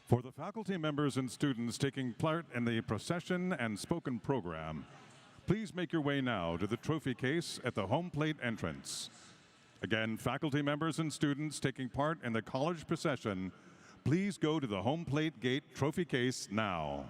For the faculty members and students taking part in the procession and spoken program, please make your way now to the trophy case at the home plate entrance. Again, faculty members and students taking part in the college procession, please go to the home plate gate trophy case now.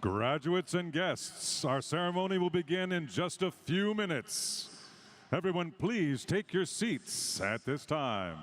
Graduates and guests, our ceremony will begin in just a few minutes. Everyone, please take your seats at this time.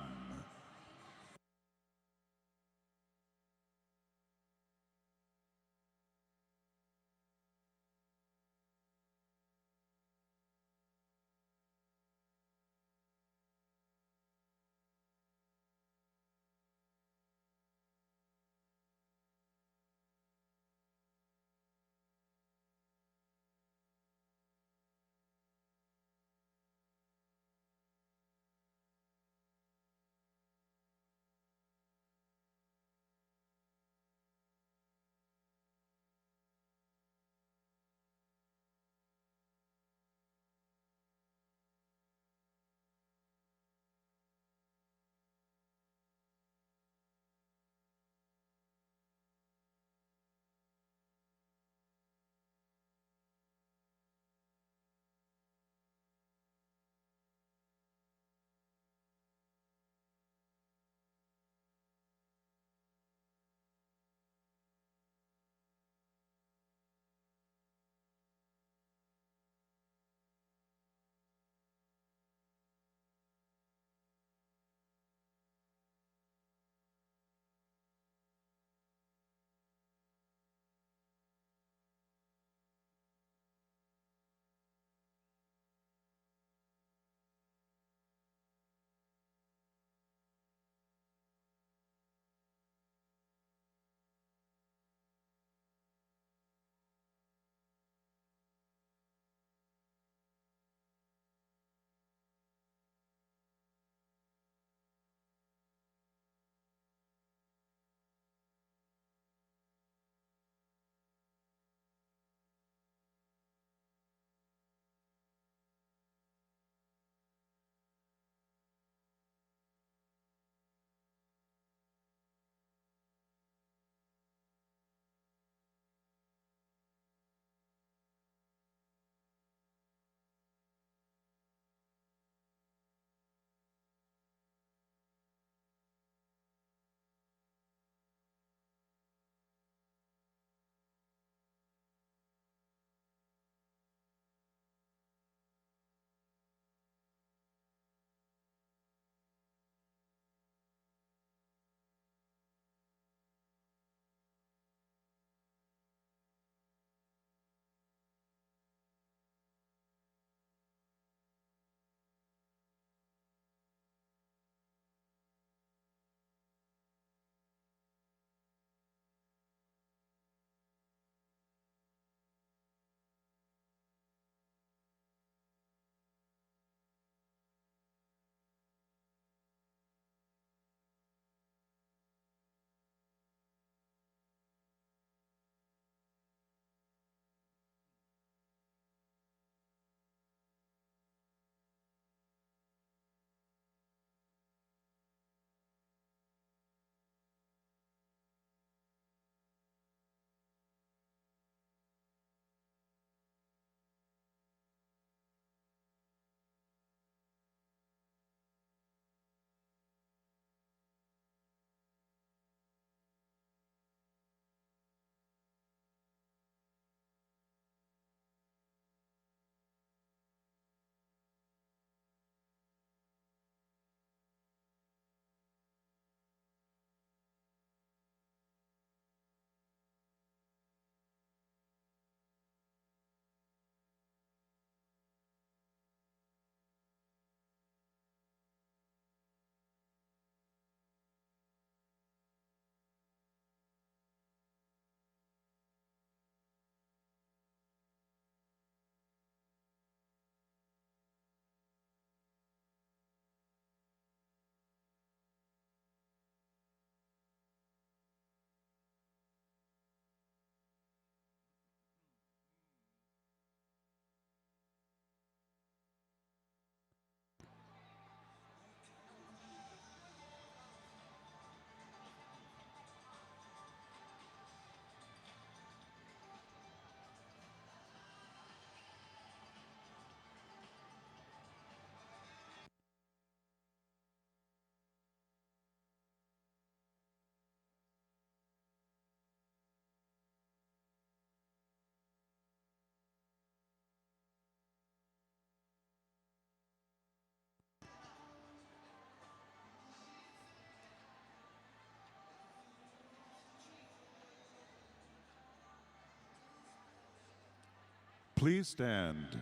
Please stand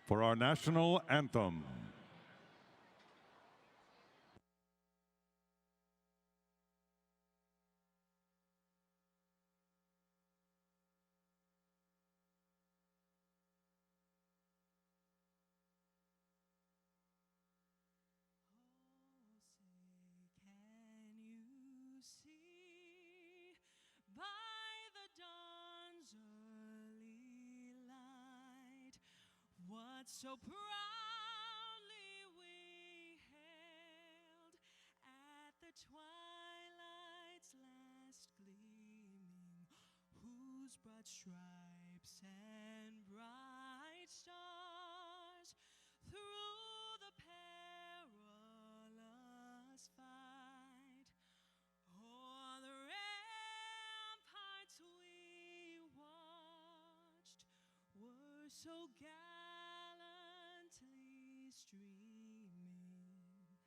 for our national anthem. See by the dawn's early light what so proudly we hailed at the twilight's last gleaming, whose broad stripes and bright stars through the perilous fight o'er the ramparts we watched were so gallantly streaming,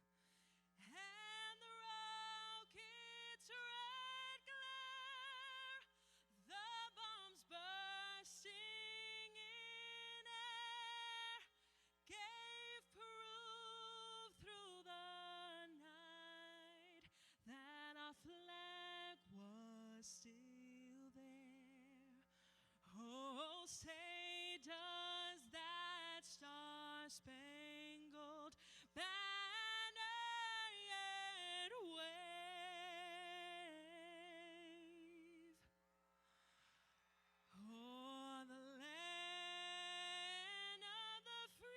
and the rocket's red glare, the bombs bursting in air, gave proof through the night that our flag was still there. Oh, say does that star-spangled banner yet wave o'er the land of the free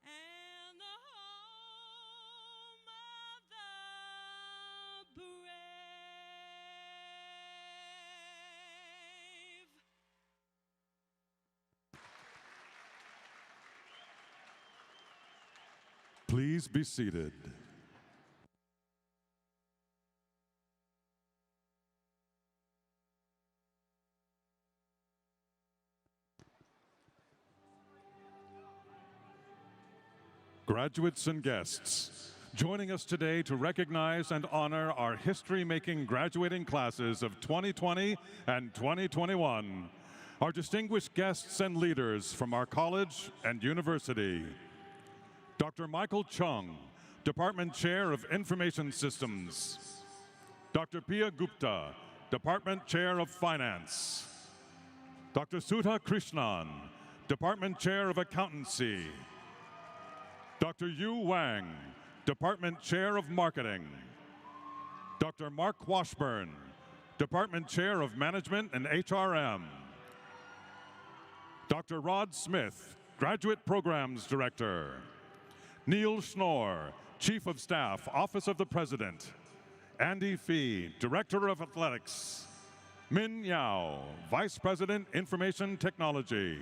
and the home of the brave. Please be seated. Graduates and guests, joining us today to recognize and honor our history-making graduating classes of 2020 and 2021, our distinguished guests and leaders from our college and university. Dr. Michael Chung, Department Chair of Information Systems. Dr. Pia Gupta, Department Chair of Finance. Dr. Sudha Krishnan, Department Chair of Accountancy. Dr. Yu Wang, Department Chair of Marketing. Dr. Mark Washburn, Department Chair of Management and HRM. Dr. Rod Smith, Graduate Programs Director. Neil Schnorr, Chief of Staff, Office of the President. Andy Fee, Director of Athletics. Min Yao, Vice President, Information Technology.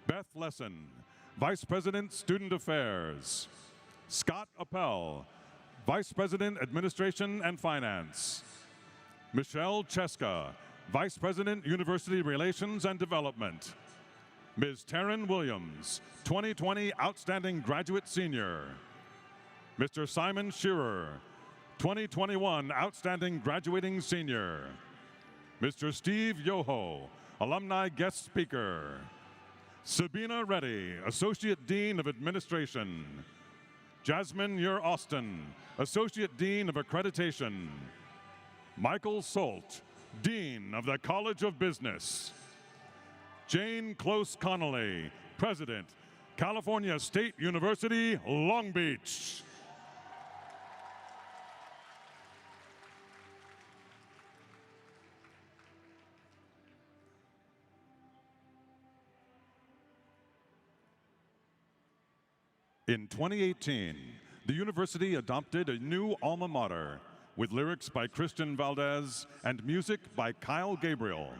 Beth Lesson, Vice President, Student Affairs. Scott Appel, Vice President, Administration and Finance. Michelle Cheska, Vice President, University Relations and Development. Ms. Taryn Williams, 2020 Outstanding Graduate Senior. Mr. Simon Scherr, 2021 Outstanding Graduating Senior. Mr. Steve Yoho, Alumni Guest Speaker. Sabina Reddy, Associate Dean of Administration. Jasmine Yer Austin, Associate Dean of Accreditation. Michael Solt, Dean of the College of Business. Jane Close Connolly, President, California State University, Long Beach. In 2018, the university adopted a new alma mater with lyrics by Christian Valdez and music by Kyle Gabriel,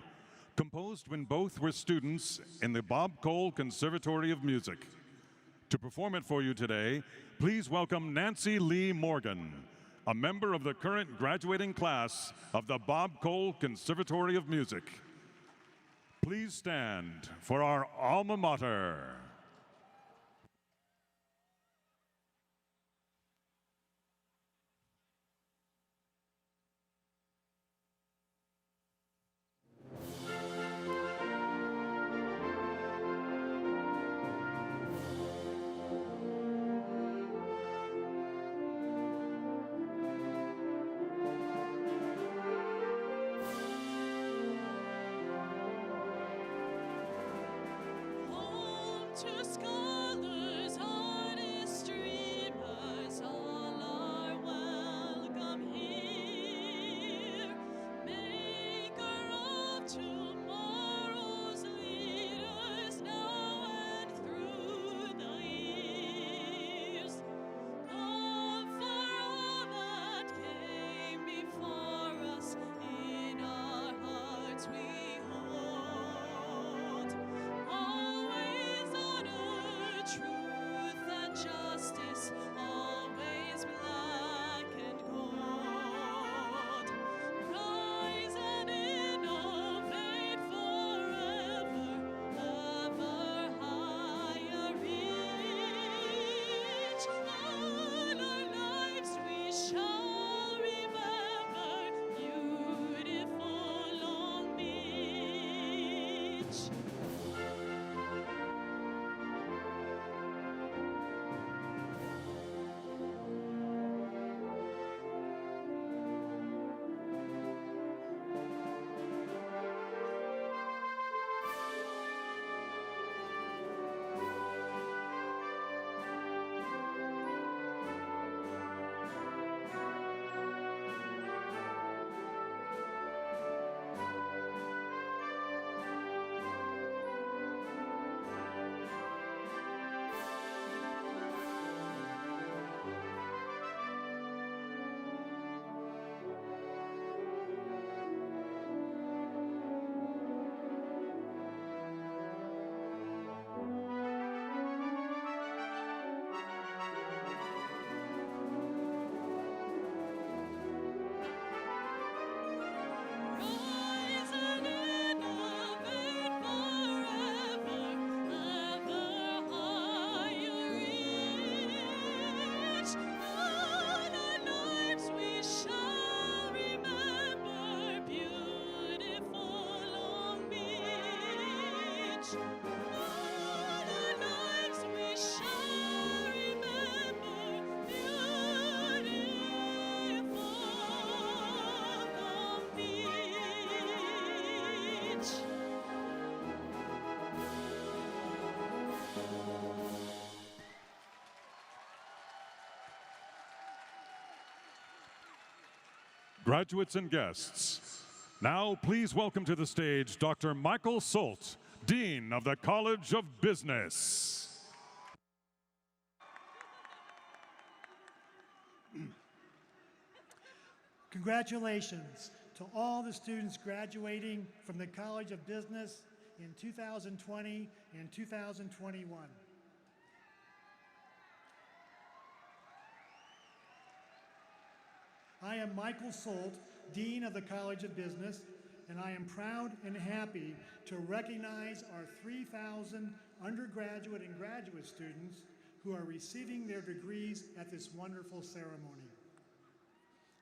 composed when both were students in the Bob Cole Conservatory of Music. To perform it for you today, please welcome Nancy Lee Morgan, a member of the current graduating class of the Bob Cole Conservatory of Music. Please stand for our alma mater. All our lives we shall remember beautiful beach. Graduates and guests, now please welcome to the stage Dr. Michael Solt, Dean of the College of Business. Congratulations to all the students graduating from the College of Business in 2020 and 2021. I am Michael Solt, Dean of the College of Business, and I am proud and happy to recognize our 3,000 undergraduate and graduate students who are receiving their degrees at this wonderful ceremony.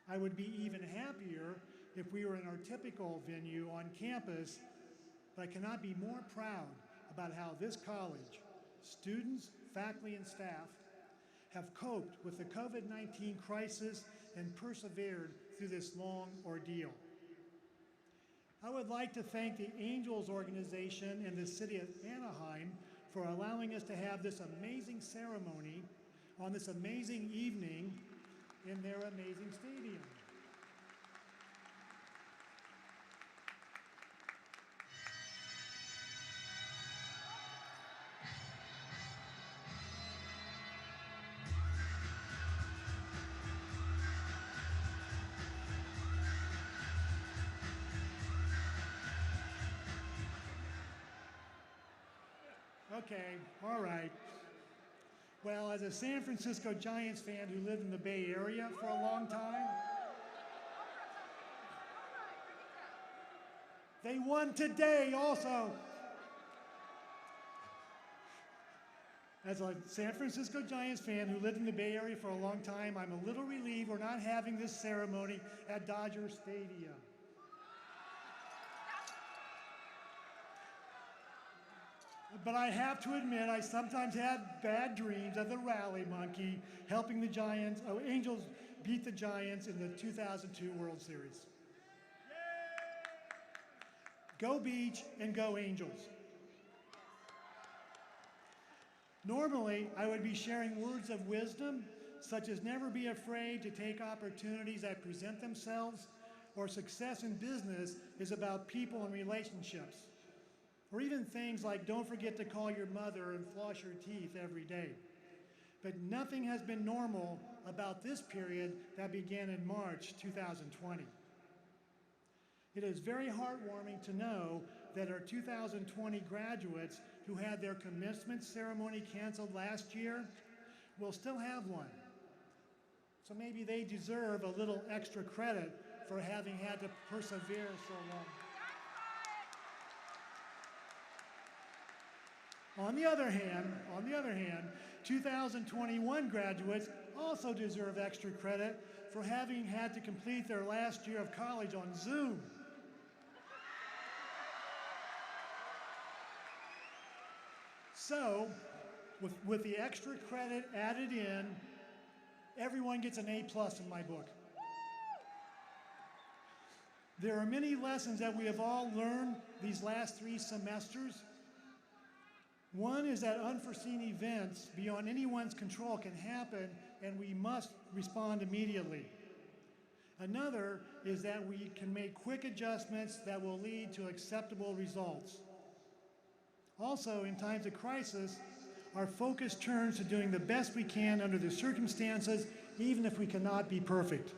I would be even happier if we were in our typical venue on campus, but I cannot be more proud about how this college, students, faculty, and staff have coped with the COVID-19 crisis and persevered through this long ordeal. I would like to thank the Angels organization and the city of Anaheim for allowing us to have this amazing ceremony on this amazing evening in their amazing stadium. Okay, all right. Well, as a San Francisco Giants fan who lived in the Bay Area for a long time, they won today also. As a San Francisco Giants fan who lived in the Bay Area for a long time, I'm a little relieved we're not having this ceremony at Dodger Stadium. But I have to admit, I sometimes had bad dreams of the rally monkey helping the Angels beat the Giants in the 2002 World Series. Go Beach and go Angels. Normally, I would be sharing words of wisdom, such as never be afraid to take opportunities that present themselves, or success in business is about people and relationships. Or even things like don't forget to call your mother and floss your teeth every day. But nothing has been normal about this period that began in March 2020. It is very heartwarming to know that our 2020 graduates who had their commencement ceremony canceled last year will still have one. So maybe they deserve a little extra credit for having had to persevere so long. On the other hand, 2021 graduates also deserve extra credit for having had to complete their last year of college on Zoom. So, with the extra credit added in, everyone gets an A+ in my book. There are many lessons that we have all learned these last 3 semesters. One is that unforeseen events beyond anyone's control can happen, and we must respond immediately. Another is that we can make quick adjustments that will lead to acceptable results. Also, in times of crisis, our focus turns to doing the best we can under the circumstances, even if we cannot be perfect.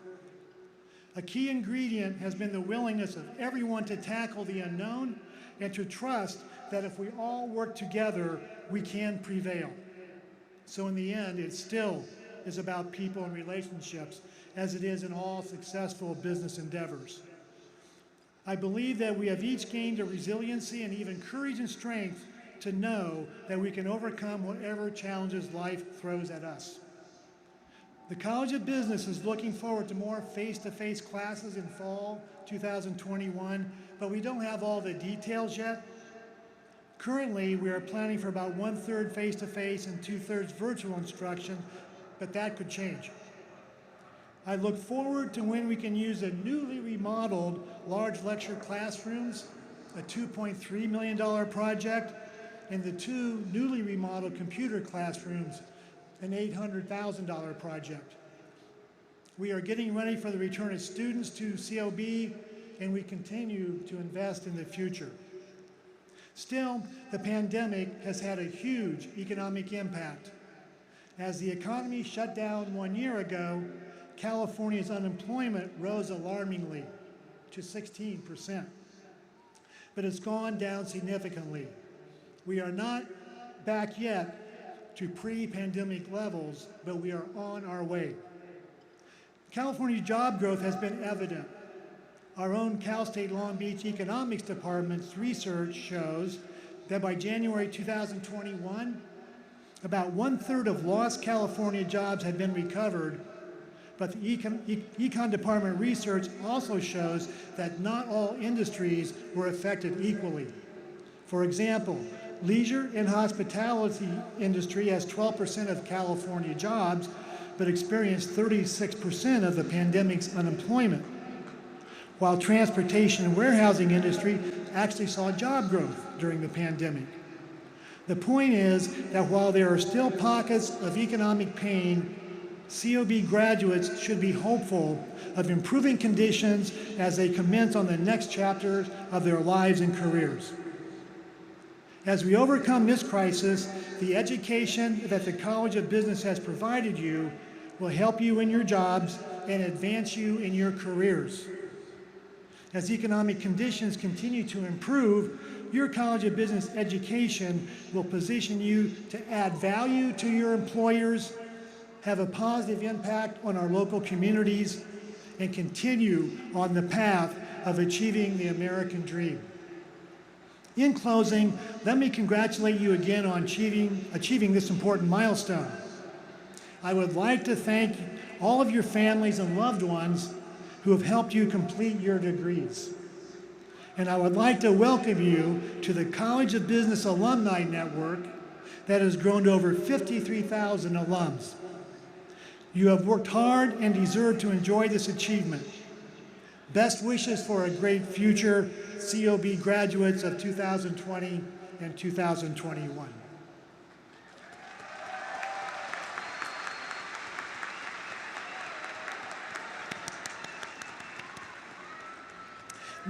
A key ingredient has been the willingness of everyone to tackle the unknown and to trust that if we all work together, we can prevail. So in the end, it still is about people and relationships, as it is in all successful business endeavors. I believe that we have each gained a resiliency and even courage and strength to know that we can overcome whatever challenges life throws at us. The College of Business is looking forward to more face-to-face classes in fall 2021, but we don't have all the details yet. Currently, we are planning for about 1/3 face-to-face and 2/3 virtual instruction, but that could change. I look forward to when we can use the newly remodeled large lecture classrooms, a $2.3 million project, and the 2 newly remodeled computer classrooms, an $800,000 project. We are getting ready for the return of students to COB, and we continue to invest in the future. Still, the pandemic has had a huge economic impact. As the economy shut down 1 year ago, California's unemployment rose alarmingly to 16%, but it's gone down significantly. We are not back yet to pre-pandemic levels, but we are on our way. California's job growth has been evident. Our own Cal State Long Beach Economics Department's research shows that by January 2021, about 1/3 of lost California jobs had been recovered, but the Econ Department research also shows that not all industries were affected equally. For example, leisure and hospitality industry has 12% of California jobs, but experienced 36% of the pandemic's unemployment, while transportation and warehousing industry actually saw job growth during the pandemic. The point is that while there are still pockets of economic pain, COB graduates should be hopeful of improving conditions as they commence on the next chapter of their lives and careers. As we overcome this crisis, the education that the College of Business has provided you will help you in your jobs and advance you in your careers. As economic conditions continue to improve, your College of Business education will position you to add value to your employers, have a positive impact on our local communities, and continue on the path of achieving the American dream. In closing, let me congratulate you again on achieving this important milestone. I would like to thank all of your families and loved ones who have helped you complete your degrees. And I would like to welcome you to the College of Business Alumni Network that has grown to over 53,000 alums. You have worked hard and deserve to enjoy this achievement. Best wishes for a great future, COB graduates of 2020 and 2021.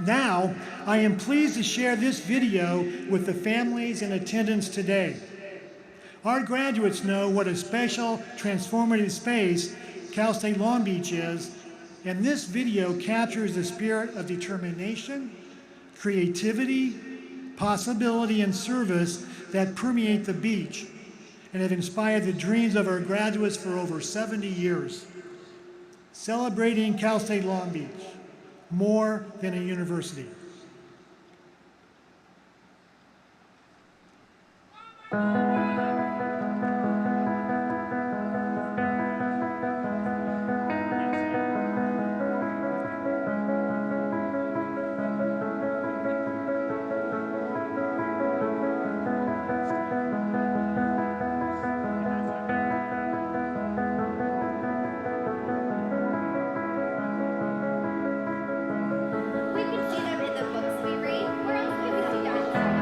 Now, I am pleased to share this video with the families in attendance today. Our graduates know what a special, transformative space Cal State Long Beach is, and this video captures the spirit of determination, creativity, possibility, and service that permeate the beach and have inspired the dreams of our graduates for over 70 years. Celebrating Cal State Long Beach, more than a university. We can see them in the books we read. Where else can we see dinosaurs?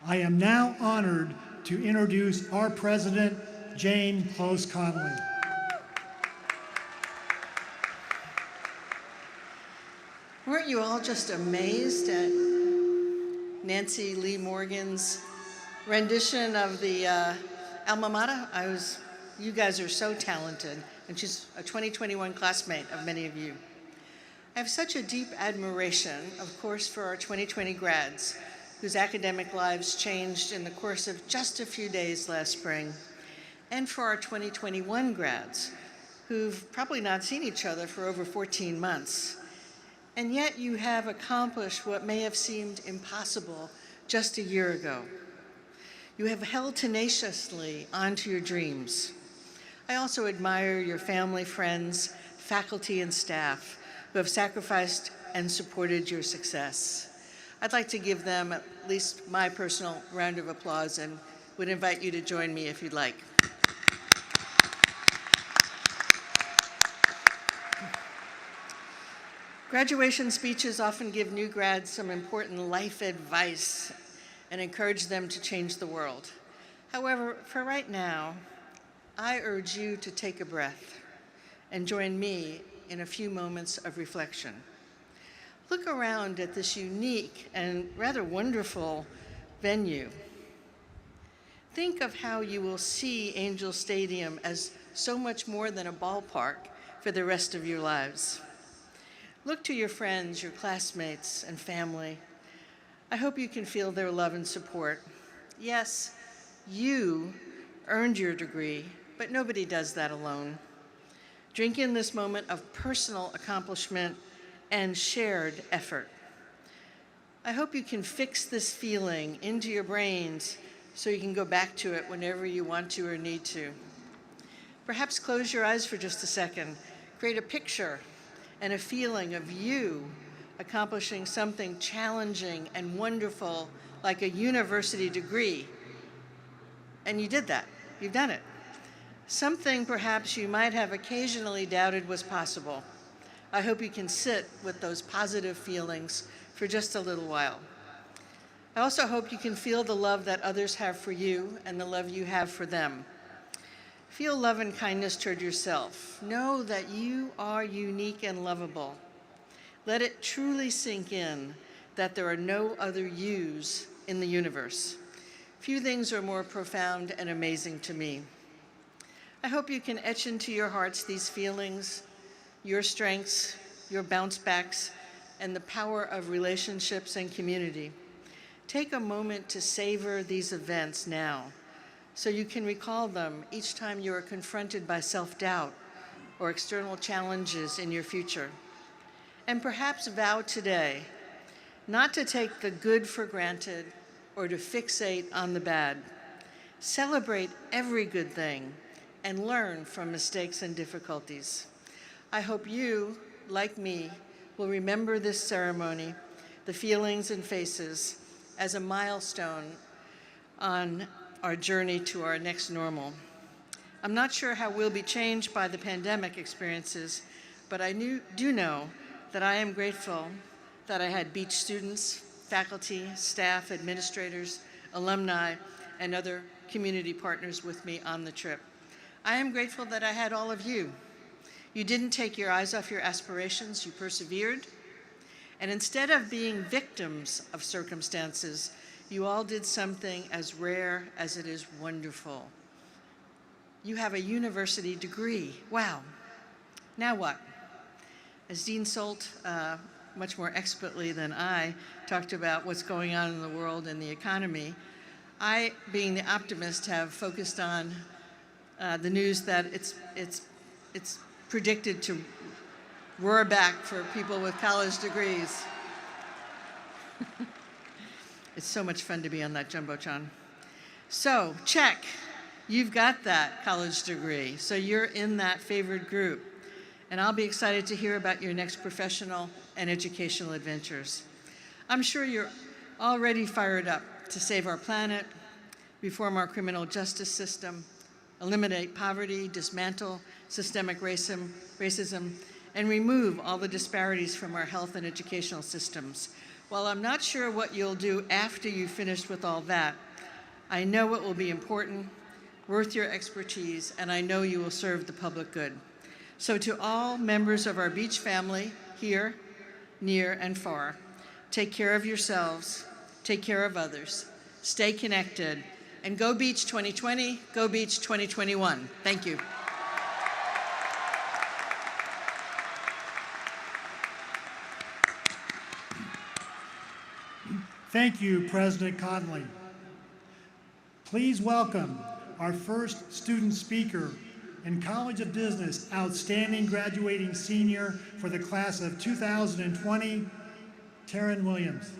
I am now honored to introduce our president, Jane Close Conley. Weren't you all just amazed at Nancy Lee Morgan's rendition of the alma mater? You guys are so talented, and she's a 2021 classmate of many of you. I have such a deep admiration, of course, for our 2020 grads, whose academic lives changed in the course of just a few days last spring, and for our 2021 grads, who've probably not seen each other for over 14 months. And yet you have accomplished what may have seemed impossible just a year ago. You have held tenaciously onto your dreams. I also admire your family, friends, faculty, and staff who have sacrificed and supported your success. I'd like to give them at least my personal round of applause and would invite you to join me if you'd like. Graduation speeches often give new grads some important life advice and encourage them to change the world. However, for right now, I urge you to take a breath and join me in a few moments of reflection. Look around at this unique and rather wonderful venue. Think of how you will see Angel Stadium as so much more than a ballpark for the rest of your lives. Look to your friends, your classmates, and family. I hope you can feel their love and support. Yes, you earned your degree, but nobody does that alone. Drink in this moment of personal accomplishment and shared effort. I hope you can fix this feeling into your brains so you can go back to it whenever you want to or need to. Perhaps close your eyes for just a second. Create a picture and a feeling of you accomplishing something challenging and wonderful like a university degree. And you did that. You've done it. Something perhaps you might have occasionally doubted was possible. I hope you can sit with those positive feelings for just a little while. I also hope you can feel the love that others have for you and the love you have for them. Feel love and kindness toward yourself. Know that you are unique and lovable. Let it truly sink in that there are no other yous in the universe. Few things are more profound and amazing to me. I hope you can etch into your hearts these feelings, your strengths, your bounce backs, and the power of relationships and community. Take a moment to savor these events now, so you can recall them each time you are confronted by self-doubt or external challenges in your future. And perhaps vow today not to take the good for granted or to fixate on the bad. Celebrate every good thing and learn from mistakes and difficulties. I hope you, like me, will remember this ceremony, the feelings and faces, as a milestone on our journey to our next normal. I'm not sure how we'll be changed by the pandemic experiences, but I do know that I am grateful that I had Beach students, faculty, staff, administrators, alumni, and other community partners with me on the trip. I am grateful that I had all of you. You didn't take your eyes off your aspirations, you persevered. And instead of being victims of circumstances, you all did something as rare as it is wonderful. You have a university degree. Wow. Now what? As Dean Solt, much more expertly than I, talked about what's going on in the world and the economy, I, being the optimist, have focused on the news that it's predicted to roar back for people with college degrees. It's so much fun to be on that Jumbotron. So, check. You've got that college degree, so you're in that favored group. And I'll be excited to hear about your next professional and educational adventures. I'm sure you're already fired up to save our planet, reform our criminal justice system, eliminate poverty, dismantle systemic racism, and remove all the disparities from our health and educational systems. While I'm not sure what you'll do after you've finished with all that, I know it will be important, worth your expertise, and I know you will serve the public good. So to all members of our beach family, here, near, and far, take care of yourselves, take care of others, stay connected, and go Beach 2020, go Beach 2021. Thank you. Thank you, President Conley. Please welcome our first student speaker and College of Business Outstanding Graduating Senior for the class of 2020, Taryn Williams.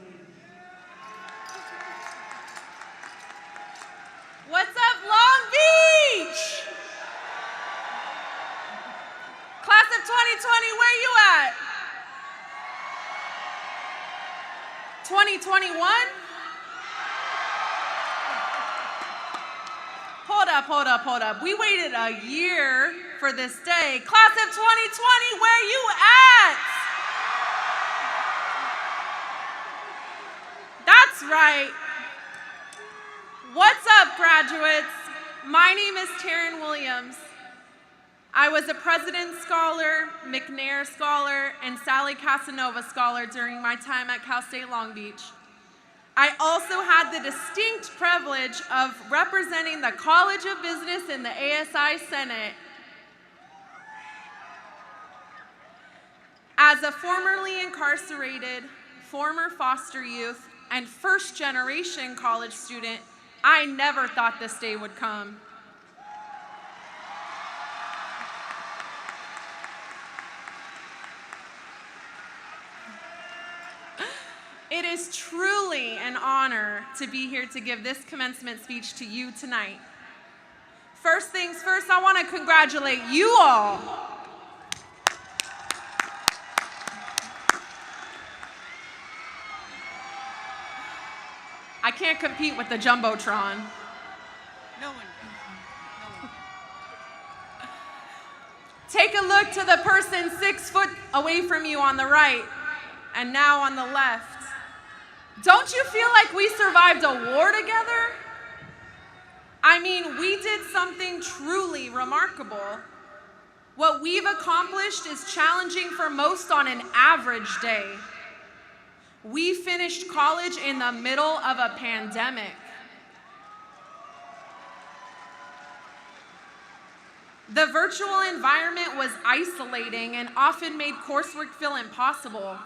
What's up, Long Beach? Class of 2020, where you at? 2021? Hold up. We waited a year for this day. Class of 2020, where you at? That's right. What's up, graduates? My name is Taryn Williams. I was a President's Scholar, McNair Scholar, and Sally Casanova Scholar during my time at Cal State Long Beach. I also had the distinct privilege of representing the College of Business in the ASI Senate. As a formerly incarcerated, former foster youth, and first-generation college student, I never thought this day would come. It is truly an honor to be here to give this commencement speech to you tonight. First things first, I want to congratulate you all. I can't compete with the Jumbotron. No one. Take a look to the person 6 foot away from you on the right and now on the left. Don't you feel like we survived a war together? I mean, we did something truly remarkable. What we've accomplished is challenging for most on an average day. We finished college in the middle of a pandemic. The virtual environment was isolating and often made coursework feel impossible.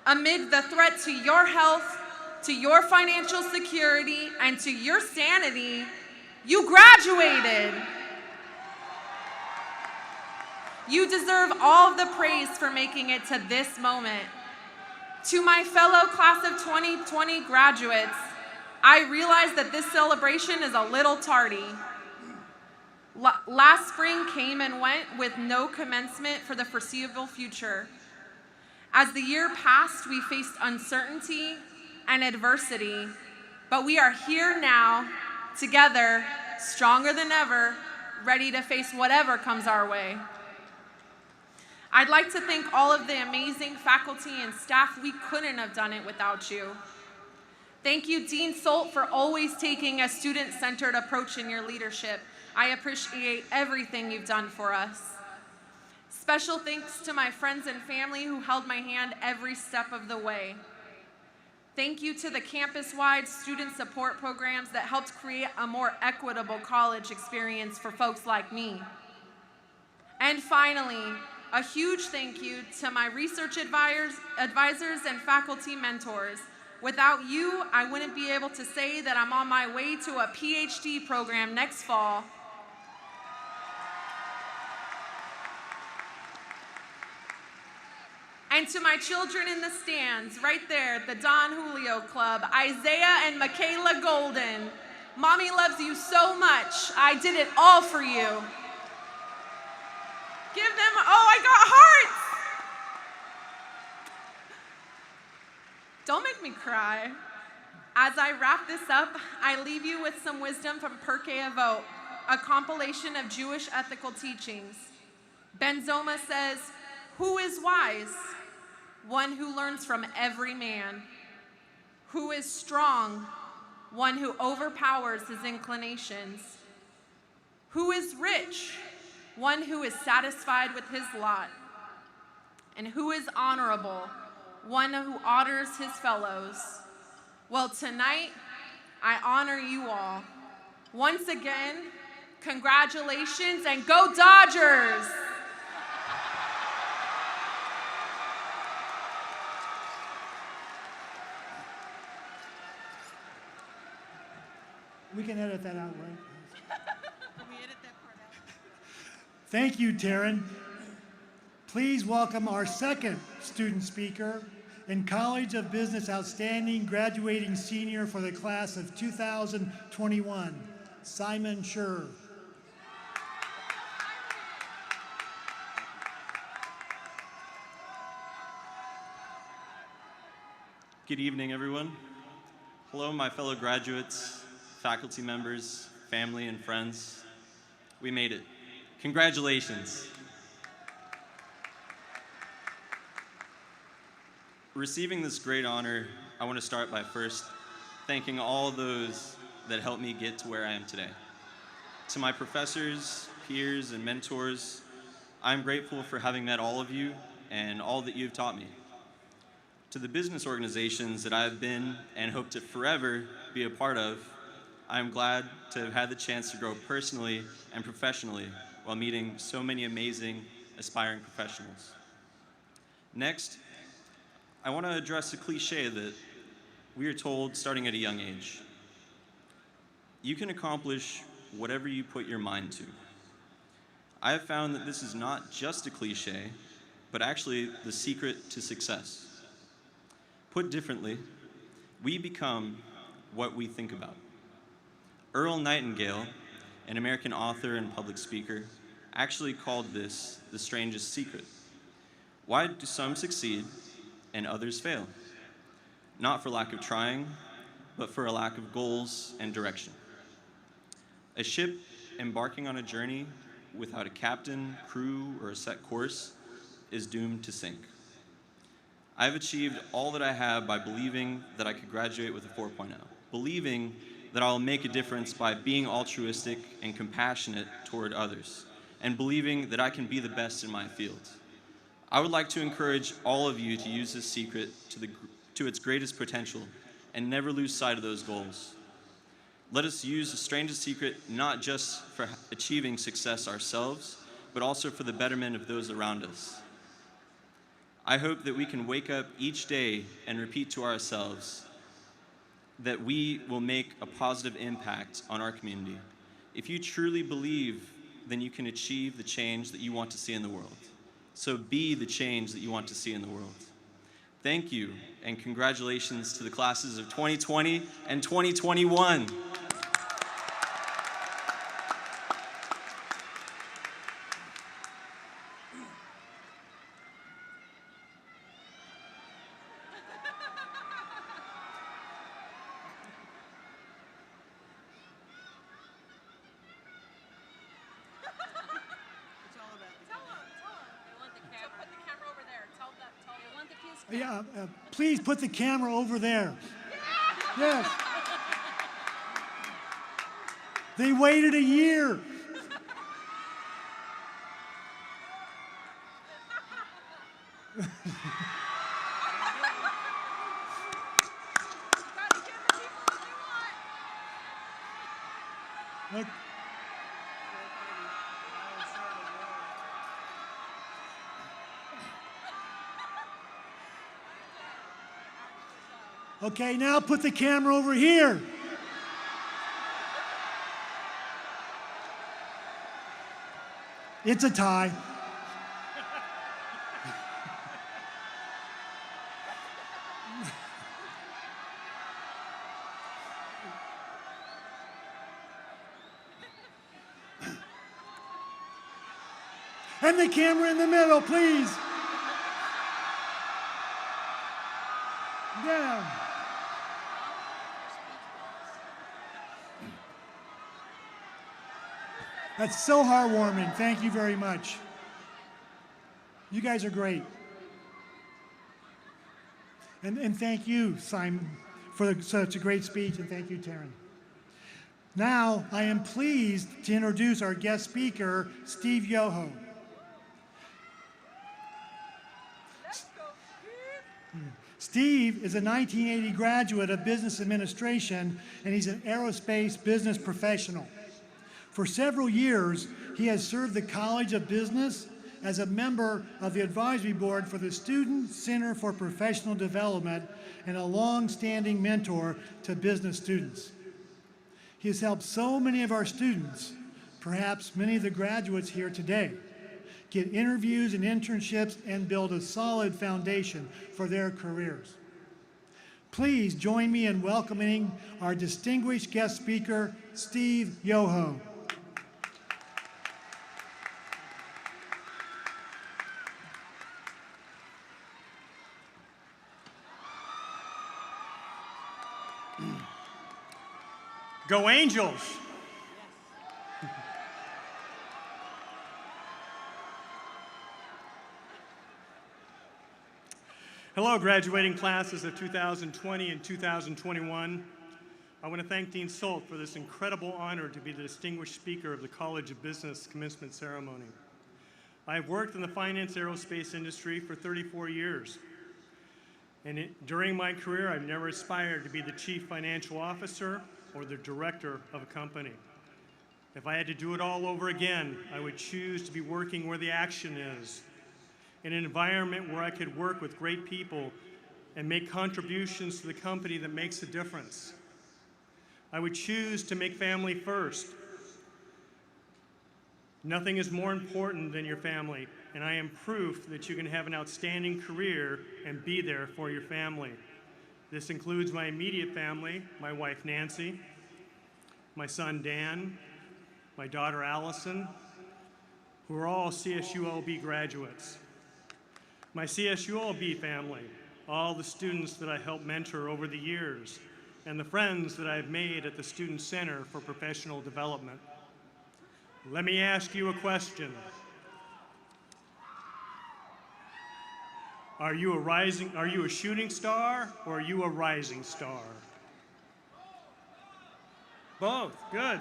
Amid the threat to your health, to your financial security, and to your sanity, you graduated. You deserve all of the praise for making it to this moment. To my fellow class of 2020 graduates, I realize that this celebration is a little tardy. Last spring came and went with no commencement for the foreseeable future. As the year passed, we faced uncertainty and adversity, but we are here now, together, stronger than ever, ready to face whatever comes our way. I'd like to thank all of the amazing faculty and staff. We couldn't have done it without you. Thank you, Dean Solt, for always taking a student-centered approach in your leadership. I appreciate everything you've done for us. Special thanks to my friends and family who held my hand every step of the way. Thank you to the campus-wide student support programs that helped create a more equitable college experience for folks like me. And finally, a huge thank you to my research advisors and faculty mentors. Without you, I wouldn't be able to say that I'm on my way to a PhD program next fall. And to my children in the stands, right there, the Don Julio Club, Isaiah and Michaela Golden. Mommy loves you so much. I did it all for you. Give them, oh, I got hearts. Don't make me cry. As I wrap this up, I leave you with some wisdom from Pirkei Avot, a compilation of Jewish ethical teachings. Ben Zoma says, "Who is wise? One who learns from every man. who is strong, one who overpowers his inclinations, who is rich, one who is satisfied with his lot, and who is honorable, one who honors his fellows. Well, tonight, I honor you all. Once again, congratulations and go Dodgers! We can edit that out, right? Can we edit that part out? Thank you, Taryn. Please welcome our second student speaker and College of Business Outstanding graduating senior for the class of 2021, Simon Scherr. Good evening, everyone. Hello, my fellow graduates, faculty members, family, and friends. We made it. Congratulations. Receiving this great honor, I want to start by first thanking all those that helped me get to where I am today. To my professors, peers, and mentors, I'm grateful for having met all of you and all that you've taught me. To the business organizations that I've been and hope to forever be a part of, I'm glad to have had the chance to grow personally and professionally while meeting so many amazing, aspiring professionals. Next, I want to address a cliche that we are told starting at a young age. You can accomplish whatever you put your mind to. I have found that this is not just a cliche, but actually the secret to success. Put differently, we become what we think about. Earl Nightingale, an American author and public speaker, actually called this the strangest secret. Why do some succeed and others fail? Not for lack of trying, but for a lack of goals and direction. A ship embarking on a journey without a captain, crew, or a set course is doomed to sink. I've achieved all that I have by believing that I could graduate with a 4.0, believing that I'll make a difference by being altruistic and compassionate toward others, and believing that I can be the best in my field. I would like to encourage all of you to use this secret to its greatest potential and never lose sight of those goals. Let us use the strangest secret not just for achieving success ourselves, but also for the betterment of those around us. I hope that we can wake up each day and repeat to ourselves that we will make a positive impact on our community. If you truly believe, then you can achieve the change that you want to see in the world. So be the change that you want to see in the world. Thank you, and congratulations to the classes of 2020 and 2021. Yeah, please put the camera over there. Yes. They waited a year. Look. Okay, now put the camera over here. It's a tie. And the camera in the middle, please. Down. That's so heartwarming. Thank you very much. You guys are great. And thank you, Simon, for such a great speech, and thank you, Taryn. Now, I am pleased to introduce our guest speaker, Steve Yoho. Steve is a 1980 graduate of business administration, and he's an aerospace business professional. For several years, he has served the College of Business as a member of the advisory board for the Student Center for Professional Development and a long-standing mentor to business students. He has helped so many of our students, perhaps many of the graduates here today, get interviews and internships and build a solid foundation for their careers. Please join me in welcoming our distinguished guest speaker, Steve Yoho. Go Angels! Hello, graduating classes of 2020 and 2021. I want to thank Dean Solt for this incredible honor to be the distinguished speaker of the College of Business commencement ceremony. I have worked in the finance aerospace industry for 34 years. And during my career, I've never aspired to be the chief financial officer or the director of a company. If I had to do it all over again, I would choose to be working where the action is, in an environment where I could work with great people and make contributions to the company that makes a difference. I would choose to make family first. Nothing is more important than your family, and I am proof that you can have an outstanding career and be there for your family. This includes my immediate family, my wife Nancy, my son Dan, my daughter Allison, who are all CSULB graduates. My CSULB family, all the students that I helped mentor over the years, and the friends that I've made at the Student Center for Professional Development. Let me ask you a question. Are you a shooting star or are you a rising star? Both, good.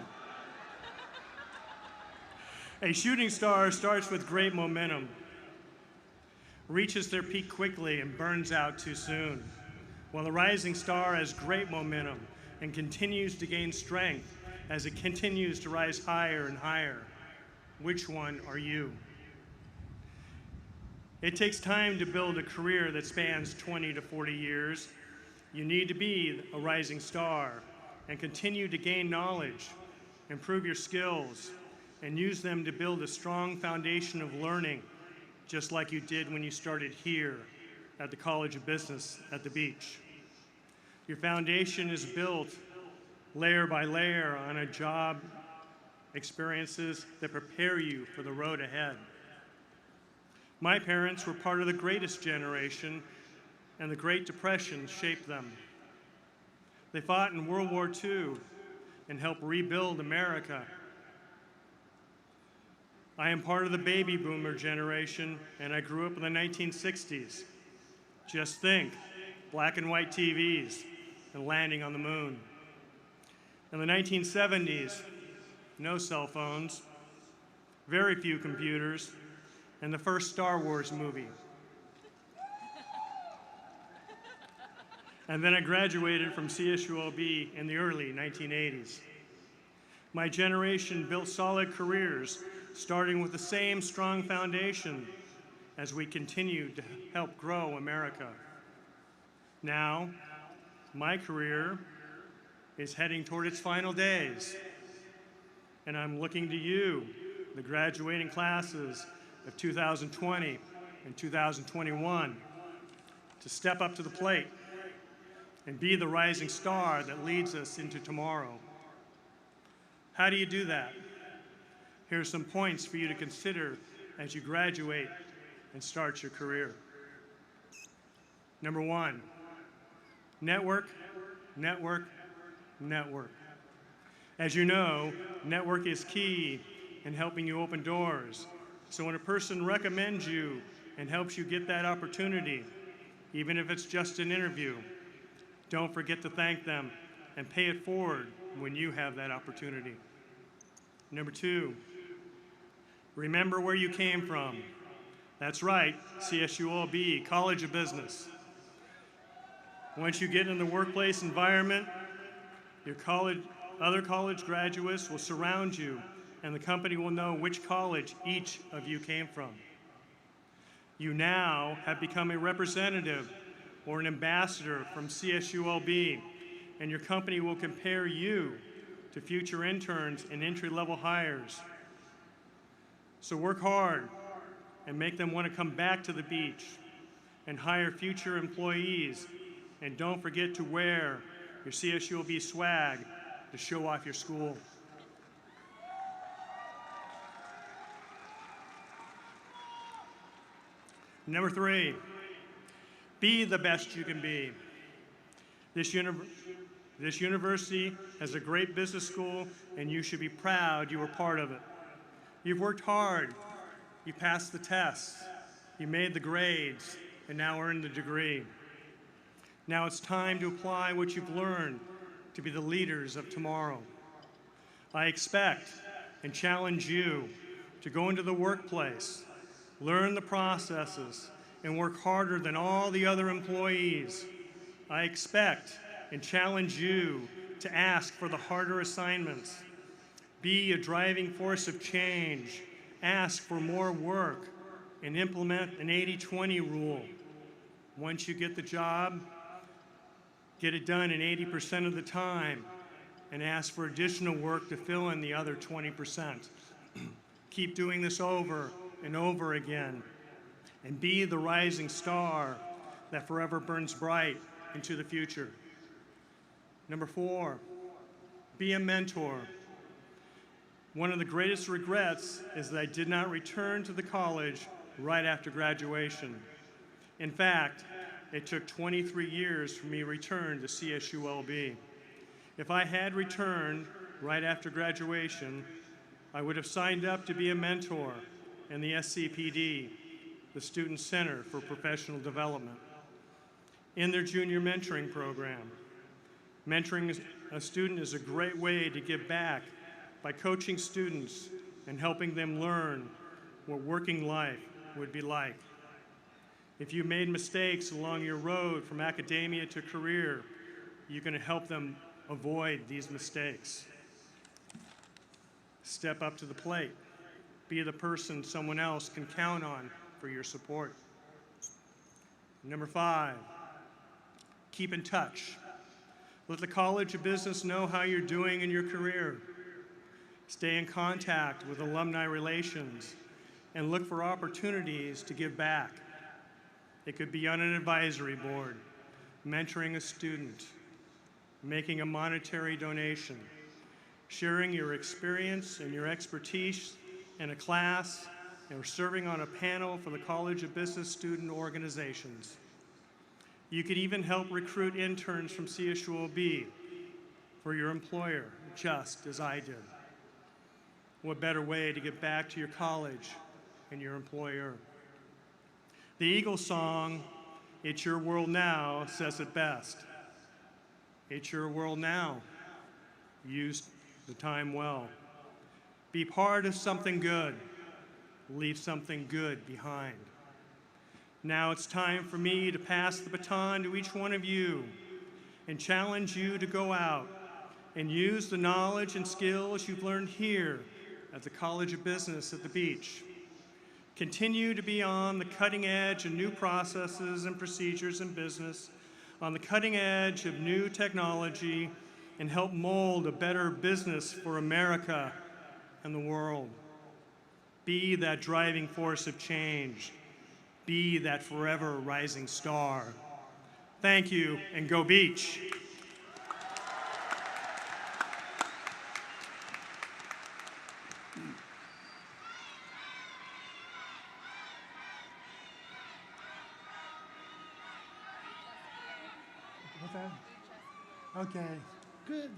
A shooting star starts with great momentum, reaches their peak quickly and burns out too soon, while a rising star has great momentum and continues to gain strength as it continues to rise higher and higher. Which one are you? It takes time to build a career that spans 20 to 40 years. You need to be a rising star and continue to gain knowledge, improve your skills, and use them to build a strong foundation of learning, just like you did when you started here at the College of Business at the beach. Your foundation is built layer by layer on a job experiences that prepare you for the road ahead. My parents were part of the greatest generation, and the Great Depression shaped them. They fought in World War II and helped rebuild America. I am part of the baby boomer generation, and I grew up in the 1960s. Just think, black and white TVs and landing on the moon. In the 1970s, no cell phones, very few computers, and the first Star Wars movie. And then I graduated from CSULB in the early 1980s. My generation built solid careers, starting with the same strong foundation as we continue to help grow America. Now, my career is heading toward its final days, and I'm looking to you, the graduating classes of 2020 and 2021, to step up to the plate and be the rising star that leads us into tomorrow. How do you do that? Here are some points for you to consider as you graduate and start your career. Number one, network, network, network. As you know, network is key in helping you open doors. So when a person recommends you and helps you get that opportunity, even if it's just an interview, Don't forget to thank them and pay it forward when you have that opportunity. Number 2, remember where you came from. That's right, CSULB, College of Business. Once you get in the workplace environment, your other college graduates will surround you, and the company will know which college each of you came from. You now have become a representative or an ambassador from CSULB, and your company will compare you to future interns and entry-level hires. So work hard and make them want to come back to the beach and hire future employees. And don't forget to wear your CSULB swag to show off your school. Number 3, be the best you can be. This university has a great business school, and you should be proud you were part of it. You've worked hard, you passed the tests, you made the grades, and now earned the degree. Now it's time to apply what you've learned to be the leaders of tomorrow. I expect and challenge you to go into the workplace, learn the processes, and work harder than all the other employees. I expect and challenge you to ask for the harder assignments. Be a driving force of change. Ask for more work and implement an 80-20 rule. Once you get the job, get it done in 80% of the time and ask for additional work to fill in the other 20%. Keep doing this over and over again, and be the rising star that forever burns bright into the future. Number 4, be a mentor. One of the greatest regrets is that I did not return to the college right after graduation. In fact, it took 23 years for me to return to CSULB. If I had returned right after graduation, I would have signed up to be a mentor in the SCPD, the Student Center for Professional Development, in their junior mentoring program. Mentoring a student is a great way to give back by coaching students and helping them learn what working life would be like. If you made mistakes along your road from academia to career, you can help them avoid these mistakes. Step up to the plate. Be the person someone else can count on for your support. Number 5, keep in touch. Let the College of Business know how you're doing in your career. Stay in contact with alumni relations and look for opportunities to give back. It could be on an advisory board, mentoring a student, making a monetary donation, sharing your experience and your expertise in a class, or serving on a panel for the College of Business student organizations. You could even help recruit interns from CSULB for your employer, just as I did. What better way to get back to your college and your employer? The Eagles song, "It's Your World Now," says it best. It's your world now. Use the time well. Be part of something good. Leave something good behind. Now it's time for me to pass the baton to each one of you and challenge you to go out and use the knowledge and skills you've learned here at the College of Business at the beach. Continue to be on the cutting edge of new processes and procedures in business, on the cutting edge of new technology, and help mold a better business for America and the world. Be that driving force of change. Be that forever rising star. Thank you, and go Beach. What's that? Okay, good.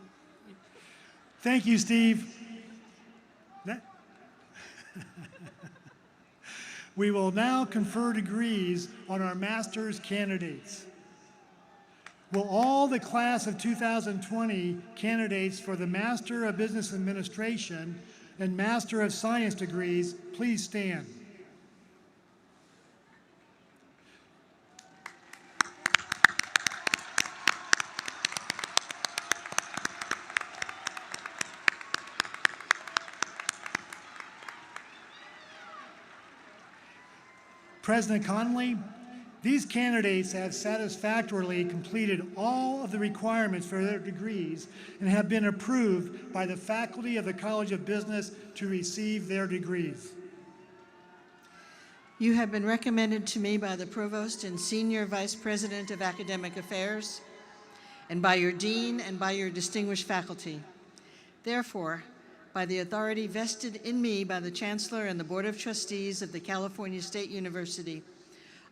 Thank you, Steve. We will now confer degrees on our master's candidates. Will all the class of 2020 candidates for the Master of Business Administration and Master of Science degrees please stand? President Connolly, these candidates have satisfactorily completed all of the requirements for their degrees and have been approved by the faculty of the College of Business to receive their degrees. You have been recommended to me by the Provost and Senior Vice President of Academic Affairs, and by your Dean and by your distinguished faculty. Therefore, by the authority vested in me by the Chancellor and the Board of Trustees of the California State University,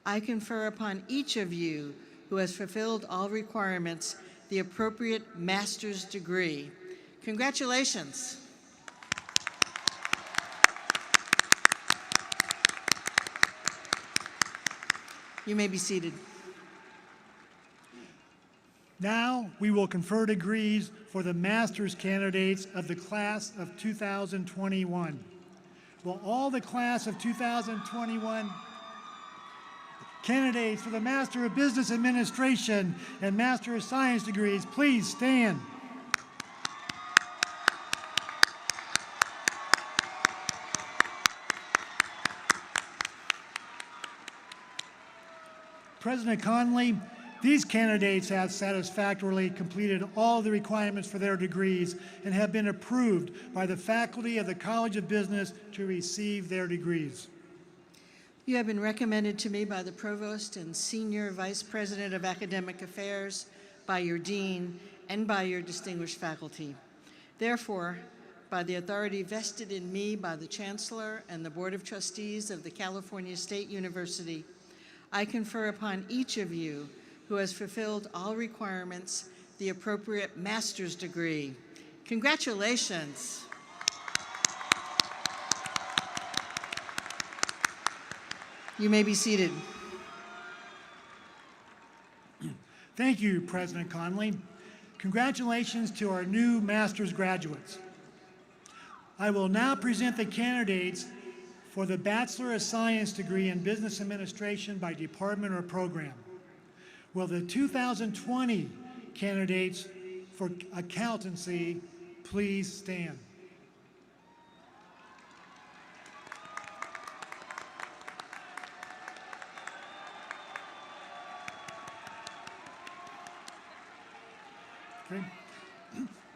I confer upon each of you who has fulfilled all requirements the appropriate master's degree. Congratulations. You may be seated. Now we will confer degrees for the master's candidates of the class of 2021. Will all the class of 2021 candidates for the Master of Business Administration and Master of Science degrees please stand? President Connolly, these candidates have satisfactorily completed all the requirements for their degrees and have been approved by the faculty of the College of Business to receive their degrees. You have been recommended to me by the Provost and Senior Vice President of Academic Affairs, by your Dean, and by your distinguished faculty. Therefore, by the authority vested in me by the Chancellor and the Board of Trustees of the California State University, I confer upon each of you who has fulfilled all requirements the appropriate master's degree. Congratulations. You may be seated. Thank you, President Connolly. Congratulations to our new master's graduates. I will now present the candidates for the Bachelor of Science degree in Business Administration by department or program. Will the 2020 candidates for accountancy please stand? Okay.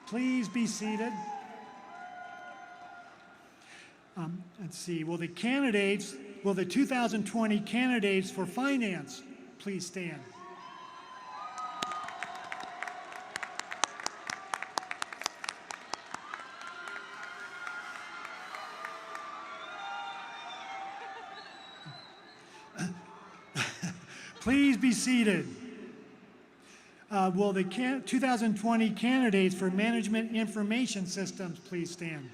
Please be seated. Let's see, will the 2020 candidates for finance please stand? Please be seated. Will the 2020 candidates for Management Information Systems please stand?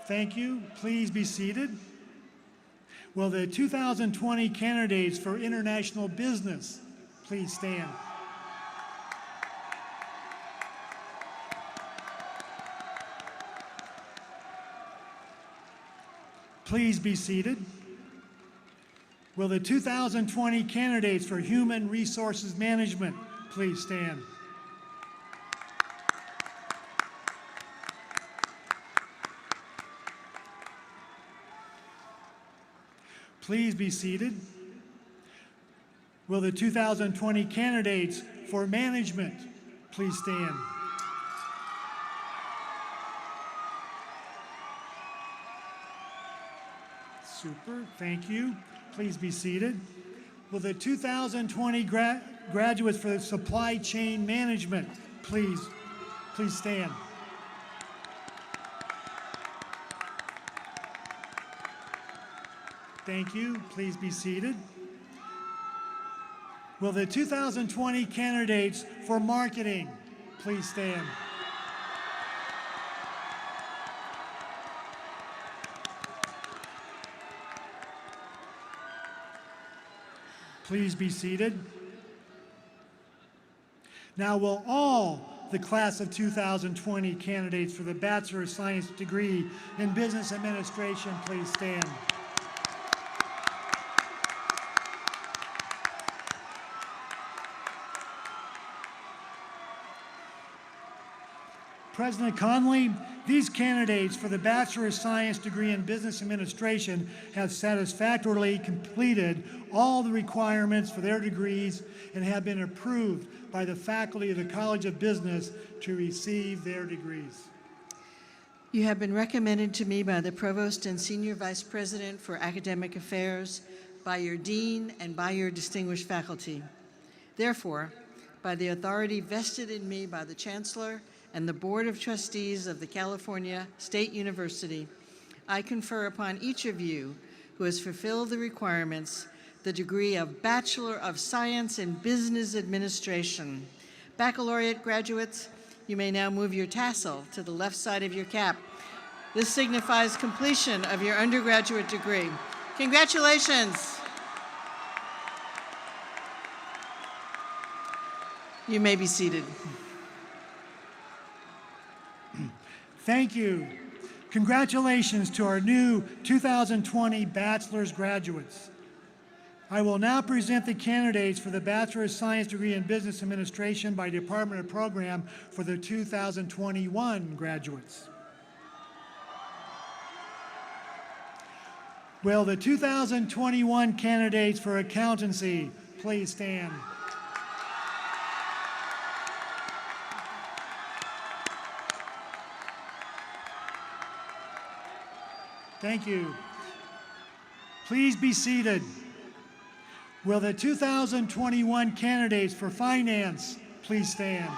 Thank you. Please be seated. Will the 2020 candidates for International Business please stand? Please be seated. Will the 2020 candidates for Human Resources Management please stand? Please be seated. Will the 2020 candidates for Management please stand? Super, thank you. Please be seated. Will the 2020 graduates for Supply Chain Management please stand? Thank you. Please be seated. Will the 2020 candidates for Marketing please stand? Please be seated. Now will all the class of 2020 candidates for the Bachelor of Science degree in Business Administration please stand. President Conley, these candidates for the Bachelor of Science degree in Business Administration have satisfactorily completed all the requirements for their degrees and have been approved by the faculty of the College of Business to receive their degrees. You have been recommended to me by the Provost and Senior Vice President for Academic Affairs, by your Dean, and by your distinguished faculty. Therefore, by the authority vested in me by the Chancellor and the Board of Trustees of the California State University, I confer upon each of you who has fulfilled the requirements the degree of Bachelor of Science in Business Administration. Baccalaureate graduates, you may now move your tassel to the left side of your cap. This signifies completion of your undergraduate degree. Congratulations. You may be seated. Thank you. Congratulations to our new 2020 bachelor's graduates. I will now present the candidates for the Bachelor of Science degree in Business Administration by Department of Program for the 2021 graduates. Will the 2021 candidates for accountancy please stand? Thank you. Please be seated. Will the 2021 candidates for finance please stand?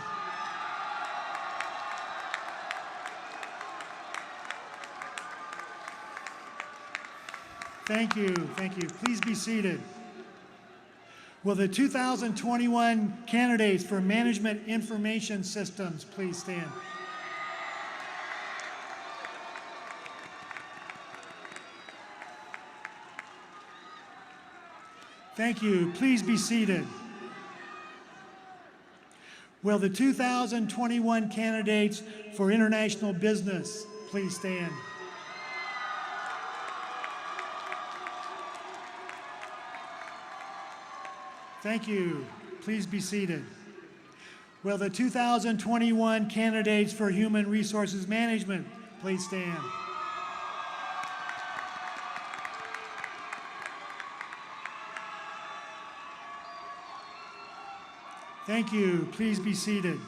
Thank you. Thank you. Please be seated. Will the 2021 candidates for management information systems please stand? Thank you. Please be seated. Will the 2021 candidates for international business please stand? Thank you. Please be seated. Will the 2021 candidates for human resources management please stand? Thank you. Please be seated.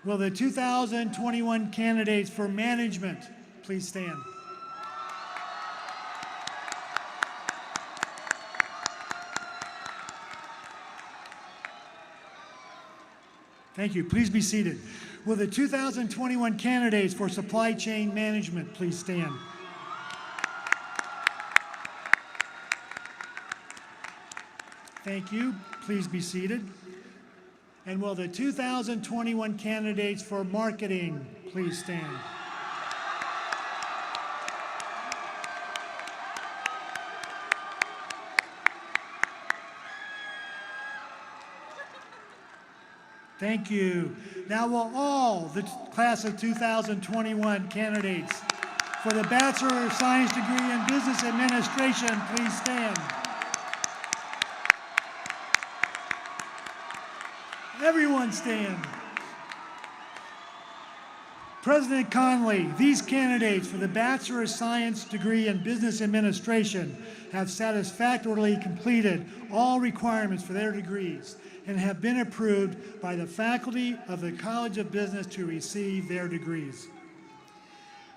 Will the 2021 candidates for management please stand? Thank you. Please be seated. Will the 2021 candidates for supply chain management please stand? Thank you. Please be seated. And will the 2021 candidates for marketing please stand? Thank you. Now will all the class of 2021 candidates for the Bachelor of Science degree in Business Administration please stand? Everyone stand. President Conley, these candidates for the Bachelor of Science degree in Business Administration have satisfactorily completed all requirements for their degrees and have been approved by the faculty of the College of Business to receive their degrees.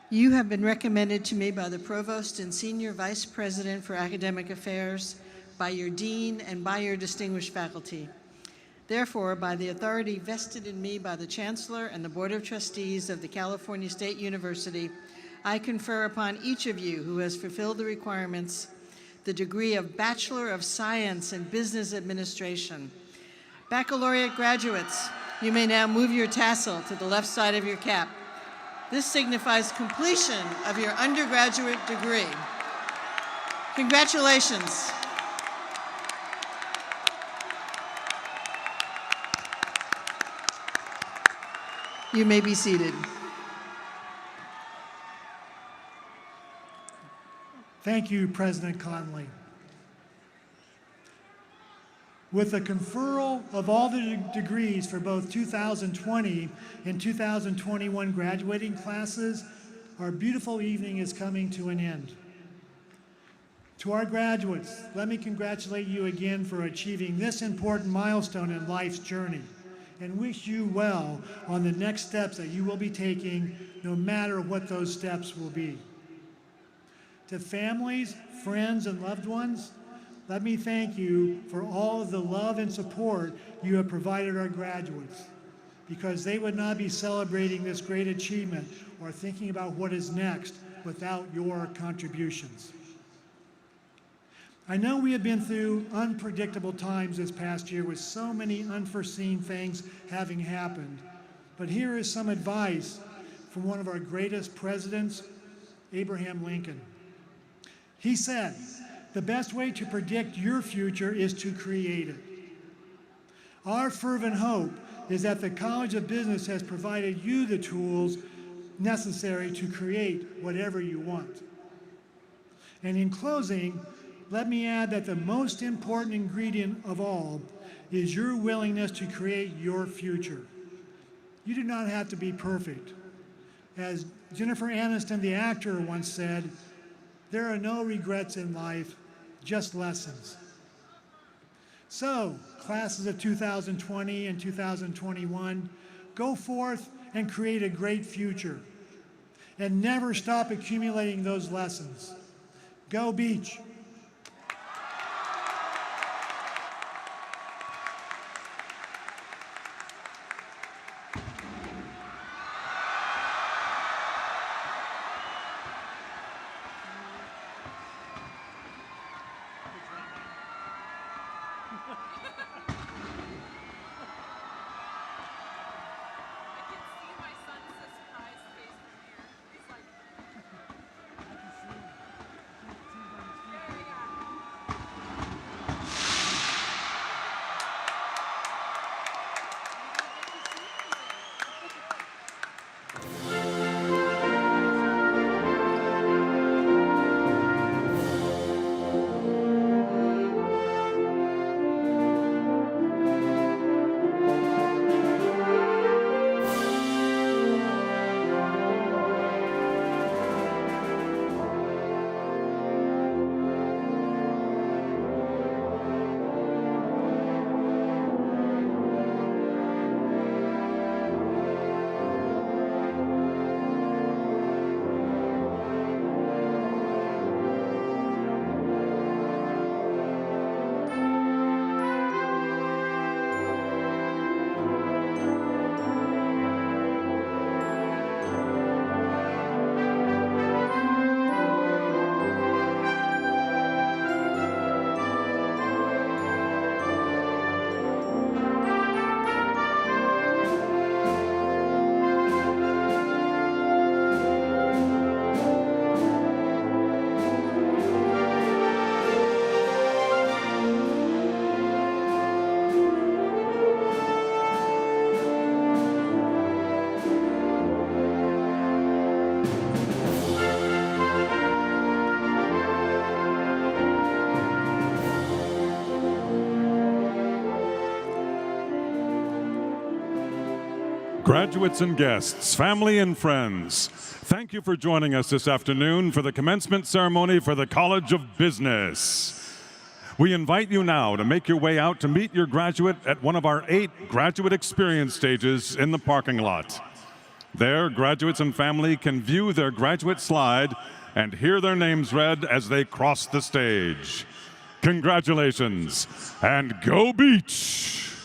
You have been recommended to me by the Provost and Senior Vice President for Academic Affairs, by your Dean, and by your distinguished faculty. Therefore, by the authority vested in me by the Chancellor and the Board of Trustees of the California State University, I confer upon each of you who has fulfilled the requirements the degree of Bachelor of Science in Business Administration. Baccalaureate graduates, you may now move your tassel to the left side of your cap. This signifies completion of your undergraduate degree. Congratulations. You may be seated. Thank you, President Conley. With the conferral of all the degrees for both 2020 and 2021 graduating classes, our beautiful evening is coming to an end. To our graduates, let me congratulate you again for achieving this important milestone in life's journey and wish you well on the next steps that you will be taking, no matter what those steps will be. To families, friends, and loved ones, let me thank you for all of the love and support you have provided our graduates, because they would not be celebrating this great achievement or thinking about what is next without your contributions. I know we have been through unpredictable times this past year with so many unforeseen things having happened, but here is some advice from one of our greatest presidents, Abraham Lincoln. He said, "The best way to predict your future is to create it." Our fervent hope is that the College of Business has provided you the tools necessary to create whatever you want. And in closing, let me add that the most important ingredient of all is your willingness to create your future. You do not have to be perfect. As Jennifer Aniston, the actor, once said, "There are no regrets in life, just lessons." So, classes of 2020 and 2021, go forth and create a great future. And never stop accumulating those lessons. Go Beach! Graduates and guests, family and friends, thank you for joining us this afternoon for the commencement ceremony for the College of Business. We invite you now to make your way out to meet your graduate at one of our 8 graduate experience stages in the parking lot. There, graduates and family can view their graduate slide and hear their names read as they cross the stage. Congratulations, and go Beach!